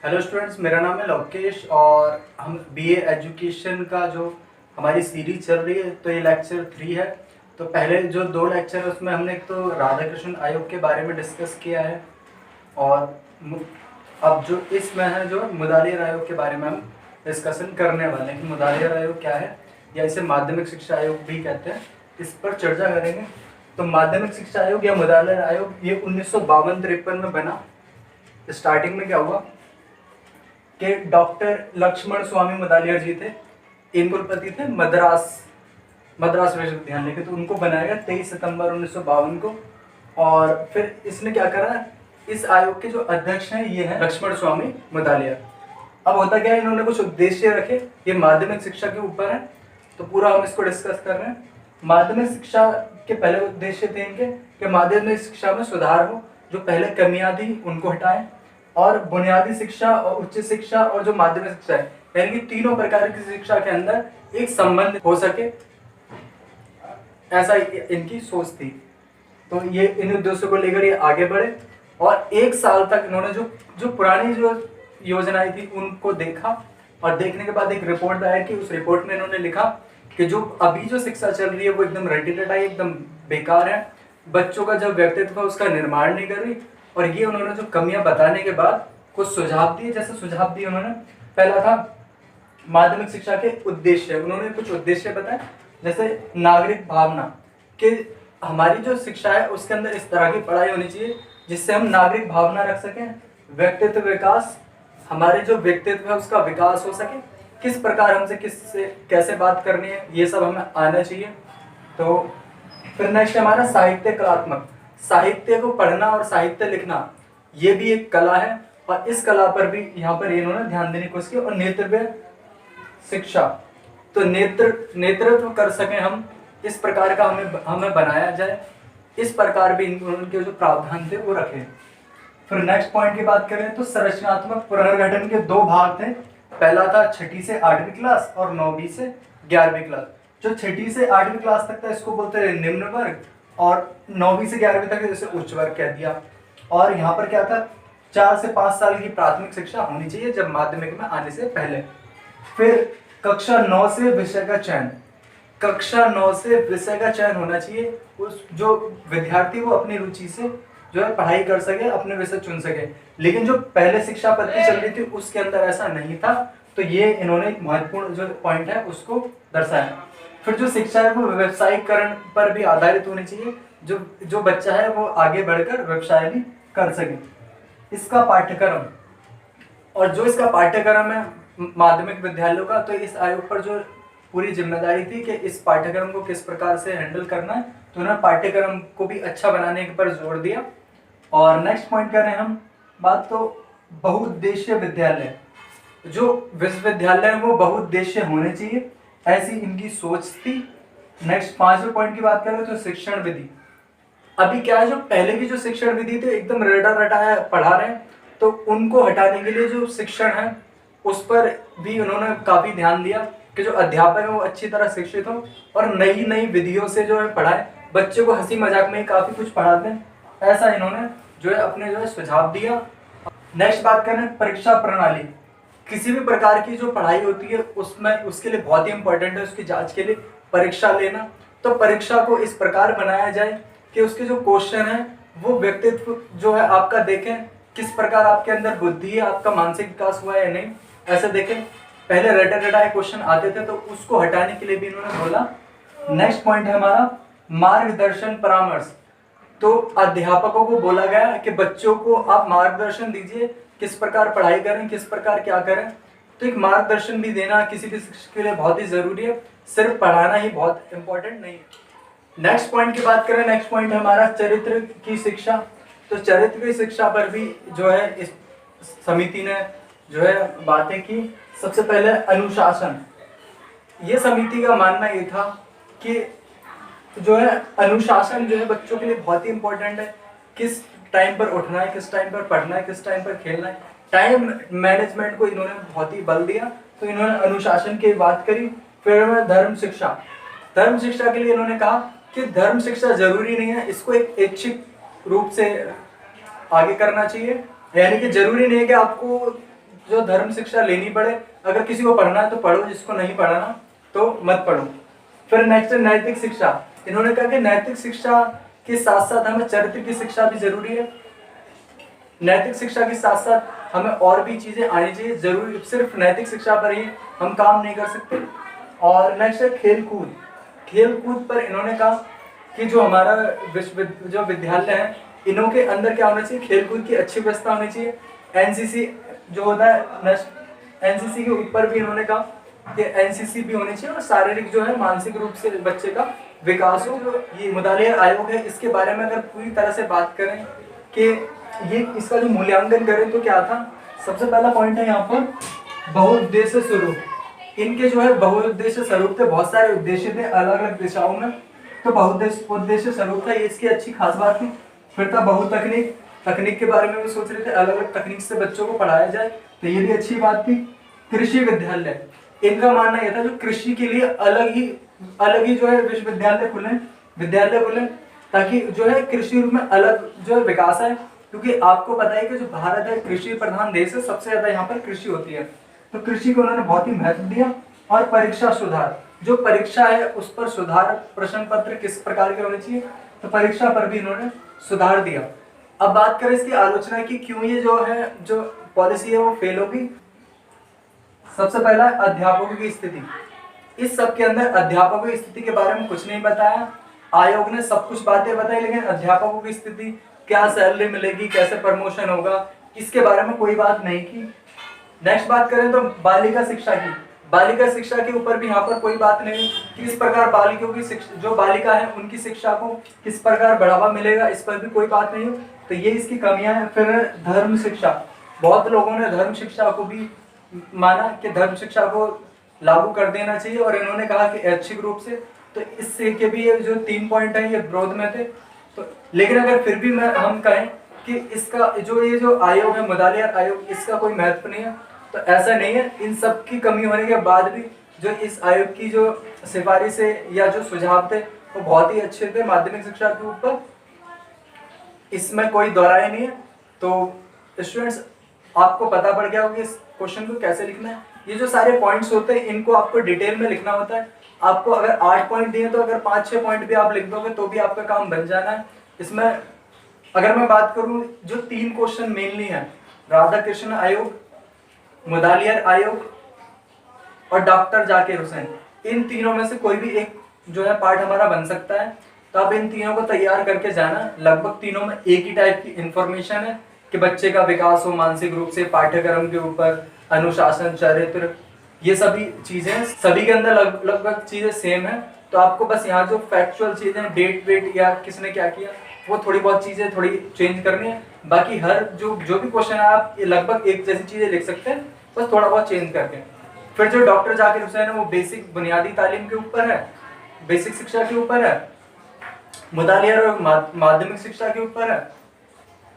Hello students, मेरा नाम है लोकेश और हम बीए एजुकेशन का जो हमारी सीरीज चल रही है तो ये लेक्चर 3 है। तो पहले जो 2 लेक्चर है उसमें हमने एक तो राधा कृष्ण आयोग के बारे में डिस्कस किया है और अब जो इसमें है जो मुदालियर आयोग के बारे में हम डिस्कशन करने वाले हैं कि मुदालियर आयोग क्या है या इसे माध्यमिक शिक्षा आयोग भी कहते हैं, इस पर चर्चा करेंगे। तो माध्यमिक शिक्षा आयोग या मुदालियर आयोग ये 1952-53 में बना। स्टार्टिंग में क्या हुआ कि डॉक्टर लक्ष्मण स्वामी मुदालियर जी थे, इन कुलपति थे मद्रास विश्वविद्यालय के, तो उनको बनाया गया 23 सितंबर 1952 को। और फिर इसने क्या करा, इस आयोग के जो अध्यक्ष हैं ये हैं लक्ष्मण स्वामी मुदालियर। अब होता क्या है, इन्होंने कुछ उद्देश्य रखे, ये माध्यमिक शिक्षा के ऊपर है तो पूरा हम इसको डिस्कस कर रहे हैं। माध्यमिक शिक्षा के पहले उद्देश्य थे इनके कि माध्यमिक शिक्षा में सुधार हो, जो पहले कमियां थी उनको हटाएं और बुनियादी शिक्षा और उच्च शिक्षा और जो माध्यमिक शिक्षा है यानी कि तीनों प्रकार की शिक्षा के अंदर एक संबंध हो सके, ऐसा इनकी सोच थी। तो ये इन उद्देश्यों को लेकर ये आगे बढ़े और 1 साल तक इन्होंने जो पुरानी जो योजनाएं थी उनको देखा और देखने के बाद एक रिपोर्ट दायर की। उस रिपोर्ट में इन्होंने लिखा कि जो अभी जो शिक्षा चल रही है वो एकदम रटी-रटाई एकदम बेकार है, बच्चों का जो व्यक्तित्व है उसका निर्माण नहीं कर रही। और ये उन्होंने जो कमियां बताने के बाद कुछ सुझाव दिए। जैसे सुझाव दिए उन्होंने, पहला था माध्यमिक शिक्षा के उद्देश्य, उन्होंने कुछ उद्देश्य बताए जैसे नागरिक भावना, कि हमारी जो शिक्षा है उसके अंदर इस तरह की पढ़ाई होनी चाहिए जिससे हम नागरिक भावना रख सकें। व्यक्तित्व विकास, हमारे जो व्यक्तित्व है उसका विकास हो सके, किस प्रकार हमसे किससे कैसे बात करनी है ये सब हमें आना चाहिए। तो फिर नेक्स्ट हमारा साहित्य कलात्मक, साहित्य को पढ़ना और साहित्य लिखना ये भी एक कला है और इस कला पर भी यहाँ पर इन्होंने ध्यान देने की कोशिश की। और नेतृत्व शिक्षा, तो नेतृत्व कर सकें हम, इस प्रकार का हमें बनाया जाए, इस प्रकार भी उनके जो प्रावधान थे वो रखे। फिर नेक्स्ट पॉइंट की बात करें तो संरचनात्मक पुनर्गठन के 2 भाग थे। पहला था 6ठी से 8वीं क्लास और 9वीं से 11वीं क्लास। जो 6ठी से 8वीं क्लास तक था इसको बोलते हैं निम्न वर्ग और 9वीं से 11वीं तक जैसे उच्च वर्ग कह दिया। और यहाँ पर क्या था, 4 से 5 साल की प्राथमिक शिक्षा होनी चाहिए जब माध्यमिक में आने से पहले। फिर कक्षा 9 से विषय का चयन, कक्षा 9 से विषय का चयन होना चाहिए, उस जो विद्यार्थी वो अपनी रुचि से जो है पढ़ाई कर सके, अपने विषय चुन सके। लेकिन जो पहले शिक्षा पद्धति चल रही थी उसके अंदर ऐसा नहीं था, तो ये इन्होंने एक महत्वपूर्ण जो पॉइंट है उसको दर्शाया। फिर जो शिक्षा है वो व्यवसायीकरण पर भी आधारित होनी चाहिए, जो बच्चा है वो आगे बढ़कर व्यवसाय भी कर सके। इसका पाठ्यक्रम, और जो इसका पाठ्यक्रम है माध्यमिक विद्यालयों का, तो इस आयोग पर जो पूरी जिम्मेदारी थी कि इस पाठ्यक्रम को किस प्रकार से हैंडल करना है, तो उन्होंने पाठ्यक्रम को भी अच्छा बनाने पर जोर दिया। और नेक्स्ट पॉइंट कर रहे हैं हम बात, तो बहुउद्देशीय विद्यालय, जो विश्वविद्यालय है वो बहुउद्देशीय होने चाहिए, ऐसी इनकी सोच थी। नेक्स्ट 5वें पॉइंट की बात करें तो शिक्षण विधि। अभी क्या है, जो पहले की जो शिक्षण विधि थी एकदम रटा रटाया पढ़ा रहे हैं, तो उनको हटाने के लिए जो शिक्षण है उस पर भी उन्होंने काफी ध्यान दिया कि जो अध्यापक है वो अच्छी तरह शिक्षित हो और नई नई विधियों से जो है पढ़ाए, बच्चों को हंसी मजाक में ही काफी कुछ पढ़ाते हैं, ऐसा इन्होंने जो है अपने जो है सुझाव दिया। नेक्स्ट बात करें परीक्षा प्रणाली, किसी भी प्रकार की जो पढ़ाई होती है उसमें उसके लिए बहुत ही इंपॉर्टेंट है उसकी जांच के लिए परीक्षा लेना। तो परीक्षा को इस प्रकार बनाया जाए कि उसके जो क्वेश्चन है वो व्यक्तित्व जो है आपका देखें, किस प्रकार आपके अंदर बुद्धि है, आपका मानसिक विकास हुआ है या नहीं, ऐसे देखें। पहले रटे रटाए क्वेश्चन आते थे तो उसको हटाने के लिए भी इन्होंने बोला। नेक्स्ट पॉइंट है हमारा मार्गदर्शन परामर्श, तो अध्यापकों को बोला गया कि बच्चों को आप मार्गदर्शन दीजिए, किस प्रकार पढ़ाई करें, किस प्रकार क्या करें। तो एक मार्गदर्शन भी देना किसी भी शिक्षक के लिए बहुत ही जरूरी है, सिर्फ पढ़ाना ही बहुत इंपॉर्टेंट नहीं है। नेक्स्ट पॉइंट की बात करें, नेक्स्ट पॉइंट है हमारा चरित्र की शिक्षा। तो चरित्र की शिक्षा पर भी जो है इस समिति ने जो है बातें की। सबसे पहले अनुशासन, ये समिति का मानना ये था कि जो है अनुशासन जो है बच्चों के लिए बहुत ही इंपॉर्टेंट है, किस टाइम पर उठना है, किस टाइम पर पढ़ना है, किस टाइम पर खेलना है, टाइम मैनेजमेंट को इन्होंने बहुत ही बल दिया, तो इन्होंने अनुशासन की बात करी। फिर धर्म शिक्षा, धर्म शिक्षा के लिए इन्होंने कहा कि धर्म शिक्षा जरूरी नहीं है, इसको एक ऐच्छिक रूप से आगे करना चाहिए, यानी कि जरूरी नहीं है कि आपको जो धर्म शिक्षा लेनी पड़े, अगर किसी को पढ़ना है तो पढ़ो, जिसको नहीं पढ़ना तो मत पढ़ो। फिर नेक्स्ट है नैतिक शिक्षा। इन्होंने कहा कि नैतिक शिक्षा के साथ साथ हमें चरित्र की शिक्षा भी जरूरी है। नैतिक शिक्षा के साथ साथ हमें और भी चीजें आनी चाहिए, जरूरी सिर्फ नैतिक शिक्षा पर ही हम काम नहीं कर सकते। और नेक्स्ट है खेलकूद। खेलकूद पर इन्होंने कहा कि जो हमारा जो विद्यालय है, इन्हों के अंदर क्या होना चाहिए, खेलकूद की अच्छी व्यवस्था होनी चाहिए। एनसीसी जो होता है, एनसीसी के ऊपर भी इन्होंने कहा कि एनसीसी भी होनी चाहिए और शारीरिक जो है मानसिक रूप से बच्चे का विकास हो। जो ये मुदालिया आयोग है, इसके बारे में अगर पूरी तरह से बात करें कि ये इसका जो मूल्यांकन करें तो क्या था, सबसे पहला पॉइंट है यहाँ पर बहुउद्देश्य स्वरूप। इनके जो है बहुउद्देश्य स्वरूप थे, बहुत सारे उद्देश्य थे अलग अलग दिशाओं में, तो बहुउद्देश्य स्वरूप था, ये इसकी अच्छी खास बात थी। फिर था बहुतकनीक, तकनीक के बारे में भी सोच रहे थे, अलग अलग तकनीक से बच्चों को पढ़ाया जाए, तो ये भी अच्छी बात थी। कृषि विद्यालय, इनका मानना यह था जो कृषि के लिए अलग ही जो है विश्वविद्यालय खुले ताकि जो है कृषि में अलग जो है विकास है, क्योंकि आपको पता है कि जो भारत है कृषि प्रधान देश है, सबसे ज्यादा यहाँ पर कृषि होती है, तो कृषि को उन्होंने बहुत ही महत्व दिया। और परीक्षा सुधार, जो परीक्षा है उस पर सुधार, प्रश्न पत्र किस प्रकार के होने चाहिए, तो परीक्षा पर भी इन्होंने सुधार दिया। अब बात करें इसकी आलोचना की, क्यों ये जो पॉलिसी है वो फेल होगी। सबसे पहला अध्यापकों की स्थिति। इस सब के अंदर अध्यापकों की स्थिति के बारे में कुछ नहीं बताया। आयोग ने सब कुछ बातें बताई, लेकिन अध्यापकों की स्थिति, क्या सैलरी मिलेगी, कैसे प्रमोशन होगा, इसके बारे में कोई बात नहीं की। नेक्स्ट बात करें तो बालिका शिक्षा की। बालिका शिक्षा के ऊपर भी यहाँ पर कोई बात नहीं कि इस प्रकार बालिकाओं की शिक्षा, जो बालिका है उनकी शिक्षा को किस प्रकार बढ़ावा मिलेगा, इस पर भी कोई बात नहीं, तो ये इसकी कमियां हैं। फिर धर्म शिक्षा, बहुत लोगों ने धर्म शिक्षा को भी माना कि धर्म शिक्षा को लागू कर देना चाहिए, और इन्होंने कहा कि ऐच्छिक रूप से, तो इससे के भी ये जो 3 पॉइंट हैं ये विरोध में थे। तो लेकिन अगर फिर भी हम कहें कि इसका ये जो आयोग है, मुदालिया आयोग, इसका कोई महत्व नहीं है, तो ऐसा नहीं है। इन सब की कमी होने के बाद भी जो इस आयोग की जो सिफारिश है या जो सुझाव थे वो बहुत ही अच्छे थे माध्यमिक शिक्षा के ऊपर, इसमें कोई दोहराई नहीं है। तो स्टूडेंट्स, आपको पता पड़ गया होगा इस क्वेश्चन को कैसे लिखना है। ये जो सारे पॉइंट्स होते हैं इनको आपको डिटेल में लिखना होता है। आपको अगर 8 पॉइंट दिए तो अगर 5-6 पॉइंट भी आप लिख दोगे तो भी आपका काम बन जाना है। इसमें अगर मैं बात करूं, जो 3 क्वेश्चन मेनली हैं, राधा कृष्ण आयोग, मुदालिया आयोग और डॉक्टर जाकिर हुसैन, इन तीनों में से कोई भी एक जो है पार्ट हमारा बन सकता है। तो आप इन तीनों को तैयार करके जाना। लगभग तीनों में एक ही टाइप की इंफॉर्मेशन है कि बच्चे का विकास हो मानसिक रूप से, पाठ्यक्रम के ऊपर, अनुशासन, चरित्र, ये सभी चीजें, सभी के अंदर लगभग चीजें सेम है। तो आपको बस यहाँ जो फैक्चुअल चीजें, डेट वेट या किसने क्या किया, वो थोड़ी बहुत चीजें थोड़ी चेंज करनी है। बाकी हर जो भी क्वेश्चन है आप लगभग एक जैसी चीजें लिख सकते हैं, बस थोड़ा बहुत चेंज करके। फिर जो डॉक्टर जाकिर हुसैन है वो बेसिक बुनियादी तालीम के ऊपर है, बेसिक शिक्षा के ऊपर है। मुदालिया और माध्यमिक शिक्षा के ऊपर है।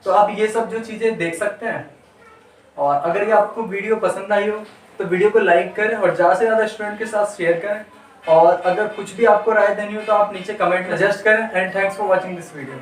तो आप ये सब जो चीजें देख सकते हैं। और अगर ये आपको वीडियो पसंद आई हो तो वीडियो को लाइक करें और ज़्यादा से ज़्यादा स्टूडेंट के साथ शेयर करें। और अगर कुछ भी आपको राय देनी हो तो आप नीचे कमेंट में सजेस्ट करें। And thanks for watching this video.